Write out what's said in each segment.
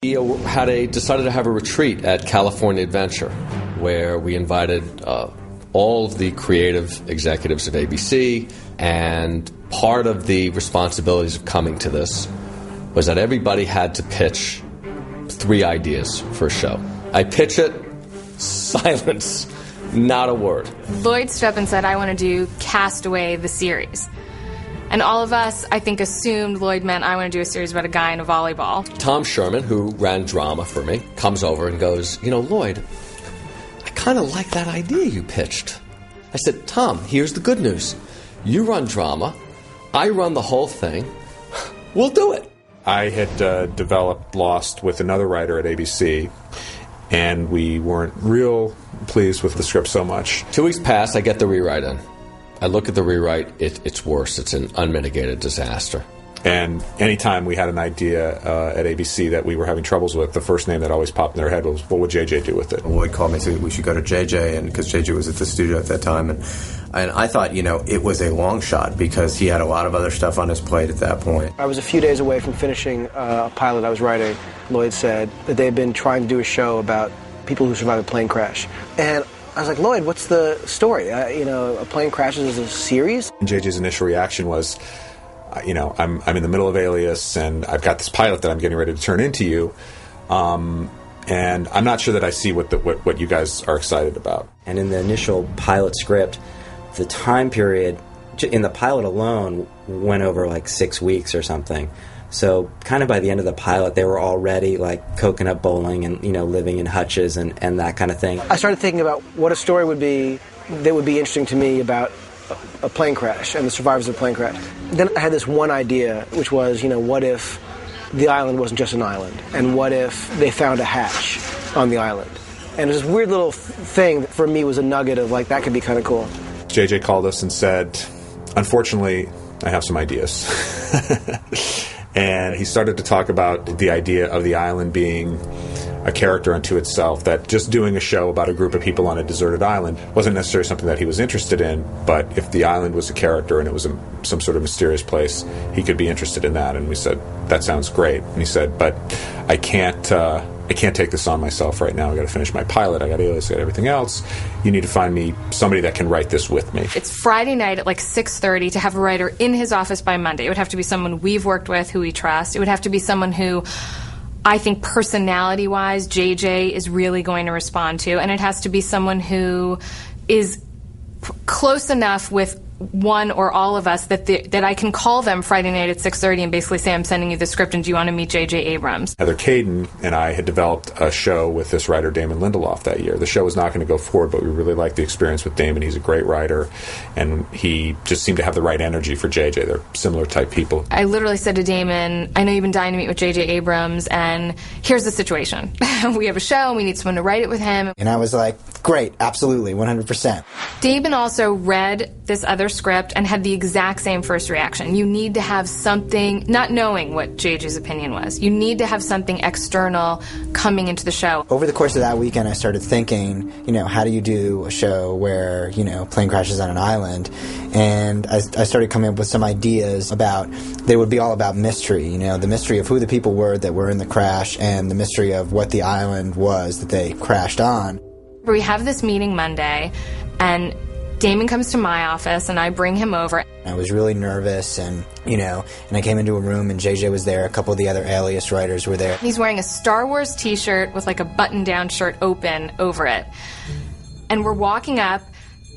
We decided to have a retreat at California Adventure, where we invited all of the creative executives of ABC, and part of the responsibilities of coming to this was that everybody had to pitch 3 ideas for a show. I pitch it, silence, not a word. Lloyd stood up and said, I want to do Castaway, the series. And all of us, I think, assumed Lloyd meant I want to do a series about a guy in a volleyball. Tom Sherman, who ran drama for me, comes over and goes, Lloyd, I kind of like that idea you pitched. I said, Tom, here's the good news. You run drama. I run the whole thing. We'll do it. I had developed Lost with another writer at ABC, and we weren't real pleased with the script so much. 2 weeks pass, I get the rewrite in. I look at the rewrite, it's worse. It's an unmitigated disaster. And anytime we had an idea at ABC that we were having troubles with, the first name that always popped in their head was, what would JJ do with it? Lloyd called me and said we should go to JJ, and because JJ was at the studio at that time. And I thought, it was a long shot because he had a lot of other stuff on his plate at that point. I was a few days away from finishing a pilot I was writing. Lloyd said that they had been trying to do a show about people who survived a plane crash. And I was like, Lloyd, what's the story? A plane crashes as a series? And JJ's initial reaction was, I'm in the middle of Alias, and I've got this pilot that I'm getting ready to turn into you, and I'm not sure that I see what you guys are excited about. And in the initial pilot script, the time period in the pilot alone went over like 6 weeks or something. So kind of by the end of the pilot, they were already like coconut bowling and, living in hutches and that kind of thing. I started thinking about what a story would be that would be interesting to me about a plane crash and the survivors of a plane crash. Then I had this one idea, which was, what if the island wasn't just an island? And what if they found a hatch on the island? And it was this weird little thing that for me was a nugget of like, that could be kind of cool. JJ called us and said, unfortunately, I have some ideas. And he started to talk about the idea of the island being a character unto itself, that just doing a show about a group of people on a deserted island wasn't necessarily something that he was interested in, but if the island was a character and it was some sort of mysterious place, he could be interested in that. And we said, that sounds great. And he said, but I can't take this on myself right now. I got to finish my pilot. I got Alias, I got everything else. You need to find me somebody that can write this with me. It's Friday night at like 6:30 to have a writer in his office by Monday. It would have to be someone we've worked with, who we trust. It would have to be someone who I think personality-wise, JJ is really going to respond to. And it has to be someone who is close enough with one or all of us that I can call them Friday night at 6:30 and basically say, I'm sending you the script and do you want to meet J.J. Abrams? Heather Caden and I had developed a show with this writer, Damon Lindelof, that year. The show was not going to go forward, but we really liked the experience with Damon. He's a great writer, and he just seemed to have the right energy for J.J. They're similar type people. I literally said to Damon, I know you've been dying to meet with J.J. Abrams, and here's the situation. We have a show, and we need someone to write it with him. And I was like, great, absolutely, 100%. Damon also read this other script and had the exact same first reaction. You need to have something, not knowing what JJ's opinion was, you need to have something external coming into the show. Over the course of that weekend, I started thinking, how do you do a show where, plane crashes on an island? And I started coming up with some ideas about, they would be all about mystery, the mystery of who the people were that were in the crash and the mystery of what the island was that they crashed on. We have this meeting Monday, and Damon comes to my office, and I bring him over. I was really nervous, and I came into a room, and JJ was there. A couple of the other Alias writers were there. He's wearing a Star Wars t-shirt with like a button-down shirt open over it. And we're walking up,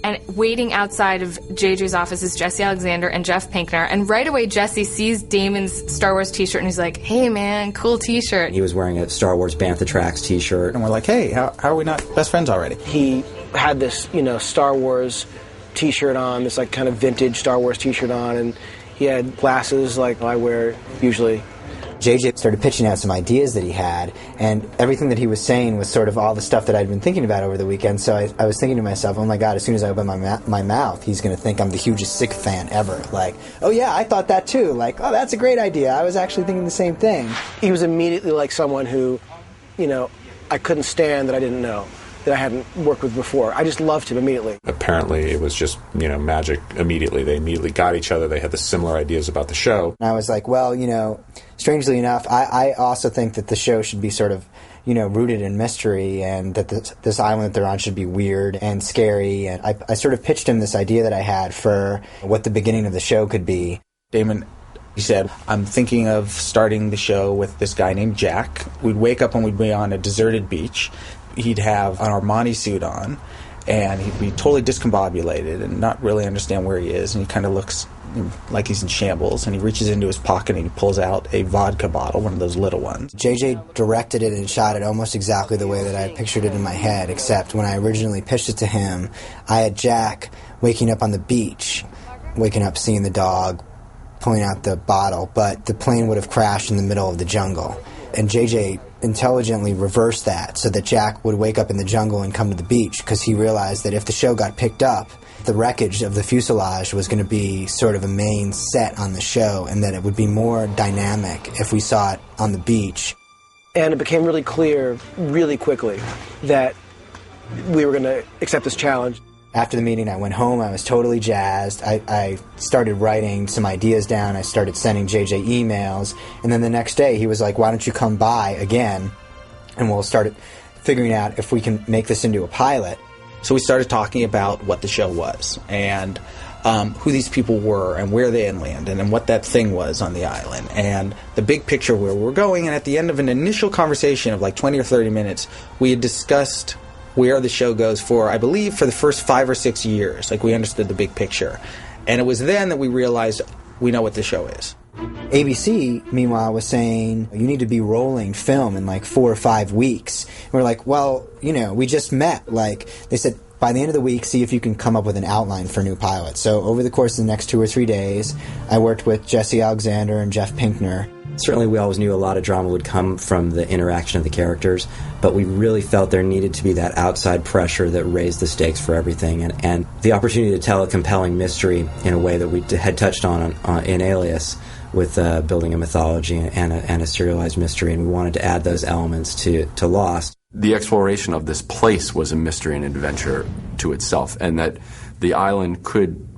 and waiting outside of JJ's office is Jesse Alexander and Jeff Pinkner. And right away, Jesse sees Damon's Star Wars t-shirt, and he's like, hey, man, cool t-shirt. He was wearing a Star Wars Bantha Tracks t-shirt. And we're like, hey, how are we not best friends already? He had this, Star Wars t-shirt on, this like kind of vintage Star Wars t-shirt on, and he had glasses like I wear usually. JJ started pitching out some ideas that he had, and everything that he was saying was sort of all the stuff that I'd been thinking about over the weekend. So I was thinking to myself, oh my God, as soon as I open my mouth, he's going to think I'm the hugest sick fan ever. Like, oh yeah, I thought that too. Like, oh, that's a great idea. I was actually thinking the same thing. He was immediately like someone who, I couldn't stand that I didn't know. that I hadn't worked with before. I just loved him immediately. Apparently, it was just, magic immediately. They immediately got each other. They had the similar ideas about the show. And I was like, well, strangely enough, I also think that the show should be sort of, rooted in mystery, and that this island that they're on should be weird and scary. And I sort of pitched him this idea that I had for what the beginning of the show could be. Damon, he said, I'm thinking of starting the show with this guy named Jack. We'd wake up and we'd be on a deserted beach. He'd have an Armani suit on, and he'd be totally discombobulated and not really understand where he is, and he kind of looks like he's in shambles, and he reaches into his pocket and he pulls out a vodka bottle, one of those little ones. JJ directed it and shot it almost exactly the way that I had pictured it in my head, except when I originally pitched it to him, I had Jack waking up on the beach, waking up seeing the dog, pulling out the bottle, but the plane would have crashed in the middle of the jungle. And JJ intelligently reversed that so that Jack would wake up in the jungle and come to the beach, because he realized that if the show got picked up, the wreckage of the fuselage was going to be sort of a main set on the show, and that it would be more dynamic if we saw it on the beach. And it became really clear really quickly that we were going to accept this challenge. After the meeting, I went home. I was totally jazzed. I started writing some ideas down. I started sending JJ emails. And then the next day, he was like, why don't you come by again, and we'll start figuring out if we can make this into a pilot. So we started talking about what the show was, and who these people were, and where they had landed, and what that thing was on the island, and the big picture where we were going. And at the end of an initial conversation of like 20 or 30 minutes, we had discussed where the show goes for, I believe, for the first 5 or 6 years. Like, we understood the big picture. And it was then that we realized we know what the show is. ABC, meanwhile, was saying, you need to be rolling film in like 4 or 5 weeks. And we're like, well, we just met. Like, they said, by the end of the week, see if you can come up with an outline for a new pilot. So over the course of the next 2 or 3 days, I worked with Jesse Alexander and Jeff Pinkner. Certainly we always knew a lot of drama would come from the interaction of the characters, but we really felt there needed to be that outside pressure that raised the stakes for everything, and the opportunity to tell a compelling mystery in a way that we had touched on in Alias, with building a mythology and a serialized mystery, and we wanted to add those elements to Lost. The exploration of this place was a mystery and adventure to itself, and that the island could,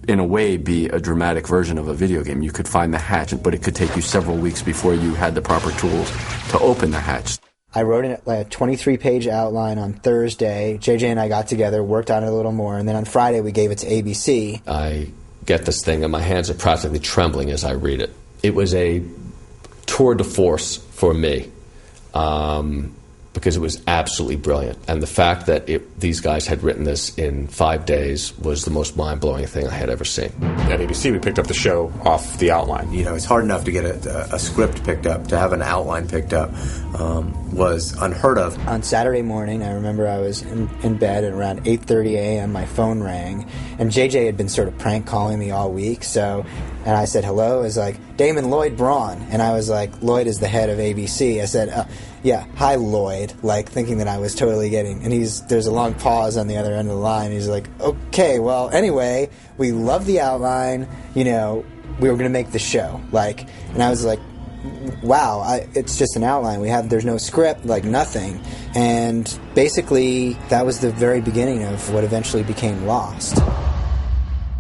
in a way, be a dramatic version of a video game. You could find the hatch, but it could take you several weeks before you had the proper tools to open the hatch. I wrote a 23-page outline on Thursday. JJ and I got together, worked on it a little more, and then on Friday we gave it to ABC. I get this thing and my hands are practically trembling as I read it. It was a tour de force for me, because it was absolutely brilliant. And the fact that these guys had written this in 5 days was the most mind-blowing thing I had ever seen. At ABC, we picked up the show off the outline. It's hard enough to get a script picked up. To have an outline picked up was unheard of. On Saturday morning, I remember I was in bed at around 8:30 a.m. My phone rang, and JJ had been sort of prank calling me all week. And I said hello. It was like, Damon Lloyd Braun. And I was like, Lloyd is the head of ABC. I said, yeah, hi Lloyd, like thinking that I was totally getting, and there's a long pause on the other end of the line. He's like, okay, well, anyway, we love the outline, we were going to make the show, and I was like, wow, it's just an outline. There's no script, nothing. And basically, that was the very beginning of what eventually became Lost.